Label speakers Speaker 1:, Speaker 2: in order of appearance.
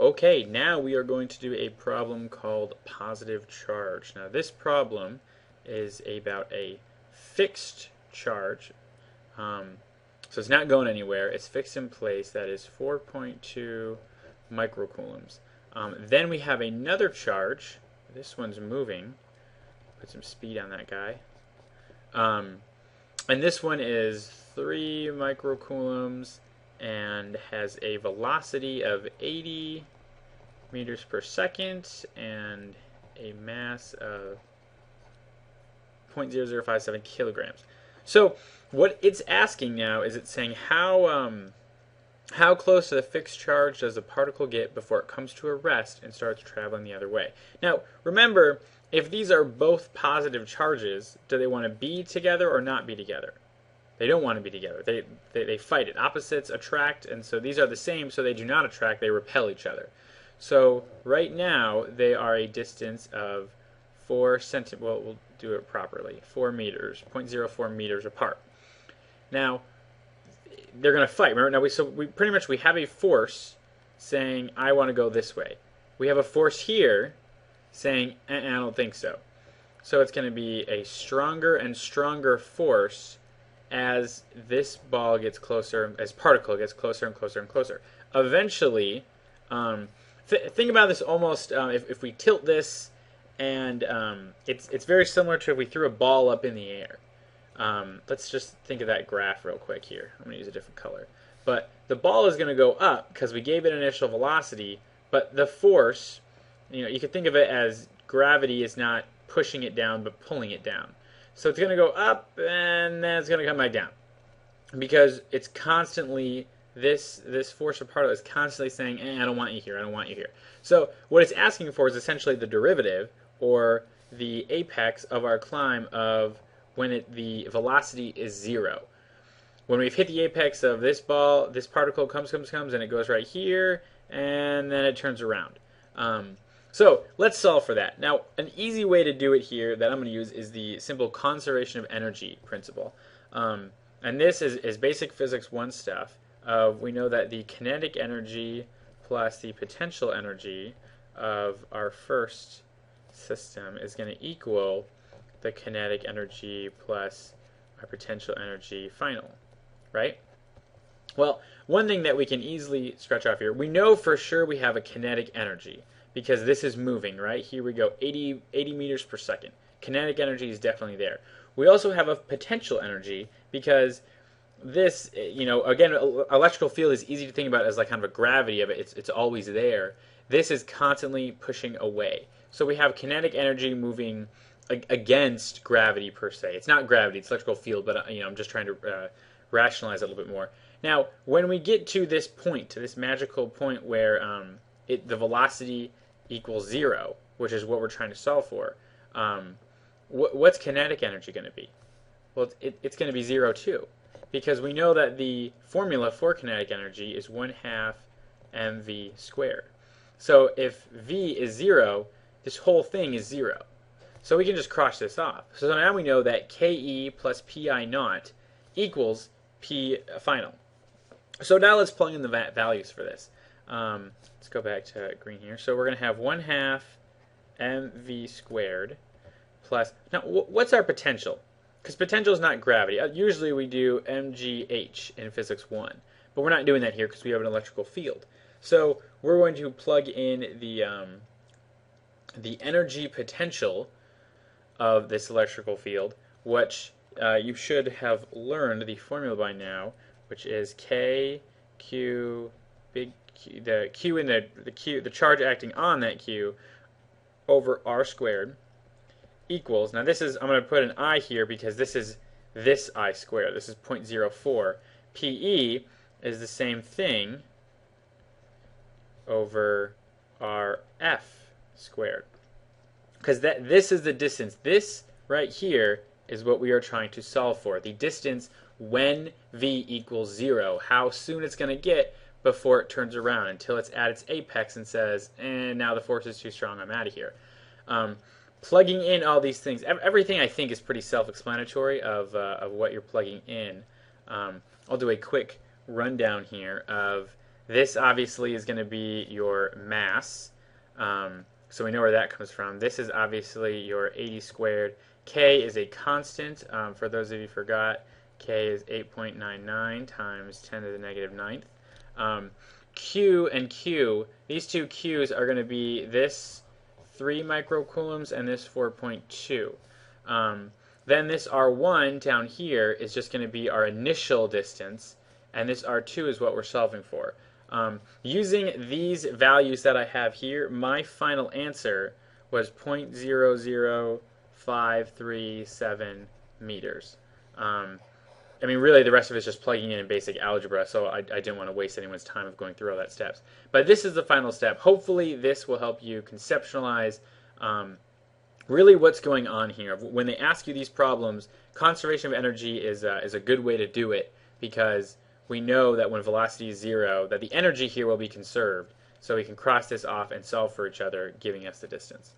Speaker 1: Okay, now we are going to do a problem called positive charge. Now this problem is about a fixed charge. So it's not going anywhere. It's fixed in place. That is 4.2 microcoulombs. Then we have another charge. This one's moving. Put some speed on that guy. And this one is 3 microcoulombs and has a velocity of 80 meters per second and a mass of 0.0057 kilograms. So what it's asking now is it's saying how close to the fixed charge does the particle get before it comes to a rest and starts traveling the other way. Now remember, if these are both positive charges, do they want to be together or not be together? They don't want to be together. They fight it. Opposites attract, and so these are the same, so they do not attract. They repel each other. So right now they are a distance of 4 centimeters. Well, we'll do it properly. 4 meters, 0.04 meters apart. Now they're going to fight. Remember, now we pretty much have a force saying I want to go this way. We have a force here saying I don't think so. So it's going to be a stronger and stronger force as this ball gets closer, as particle gets closer and closer and closer. Eventually, think about this almost if we tilt this, and it's very similar to if we threw a ball up in the air. Let's just think of that graph real quick here. I'm going to use a different color. But the ball is going to go up because we gave it initial velocity, but the force, you could think of it as gravity is not pushing it down but pulling it down. So it's going to go up and then it's going to come back down because it's constantly, this force of particle is constantly saying, I don't want you here, I don't want you here. So what it's asking for is essentially the derivative or the apex of our climb of when the velocity is 0. When we've hit the apex of this ball, this particle comes, and it goes right here, and then it turns around. So let's solve for that. Now, an easy way to do it here that I'm going to use is the simple conservation of energy principle. And this is basic physics 1 stuff. We know that the kinetic energy plus the potential energy of our first system is going to equal the kinetic energy plus our potential energy final, right? Well, one thing that we can easily stretch off here, we know for sure we have a kinetic energy because this is moving, right? Here we go, 80 meters per second. Kinetic energy is definitely there. We also have a potential energy because this, again, electrical field is easy to think about as like kind of a gravity of it. It's always there. This is constantly pushing away. So we have kinetic energy moving against gravity per se. It's not gravity, it's electrical field, but I'm just trying to rationalize it a little bit more. Now, when we get to this point, to this magical point where the velocity equals 0, which is what we're trying to solve for, what's kinetic energy going to be? Well, it's going to be 0 too, because we know that the formula for kinetic energy is 1/2 mv squared. So if v is 0, this whole thing is 0. So we can just cross this off. So now we know that Ke plus Pi naught equals P final. So now let's plug in the values for this. Let's go back to green here. So we're going to have 1/2 mv squared plus, now what's our potential? Because potential is not gravity. Usually we do mgh in physics 1, but we're not doing that here because we have an electrical field. So we're going to plug in the energy potential of this electrical field, which you should have learned the formula by now, which is K, Q, big Q, the Q in the charge acting on that Q over R squared equals, now this is, I'm going to put an I here because this is this I squared, this is 0.04. PE is the same thing over RF squared. Because this is the distance. This right here is what we are trying to solve for. The distance when v equals 0. How soon it's going to get before it turns around until it's at its apex and says, now the force is too strong, I'm out of here. Plugging in all these things, everything I think is pretty self-explanatory of what you're plugging in. I'll do a quick rundown here of This obviously is going to be your mass. So we know where that comes from. This is obviously your 80 squared. K is a constant. For those of you who forgot, K is 8.99 times 10 to the negative ninth. Q and Q, these two Q's are going to be this 3 microcoulombs and this 4.2. Then this R1 down here is just going to be our initial distance, and this R2 is what we're solving for. Using these values that I have here, my final answer was 0.00537 meters. I mean, really, the rest of it is just plugging in basic algebra, so I didn't want to waste anyone's time of going through all that steps. But this is the final step. Hopefully, this will help you conceptualize really what's going on here. When they ask you these problems, conservation of energy is a good way to do it, because we know that when velocity is 0, that the energy here will be conserved. So we can cross this off and solve for each other, giving us the distance.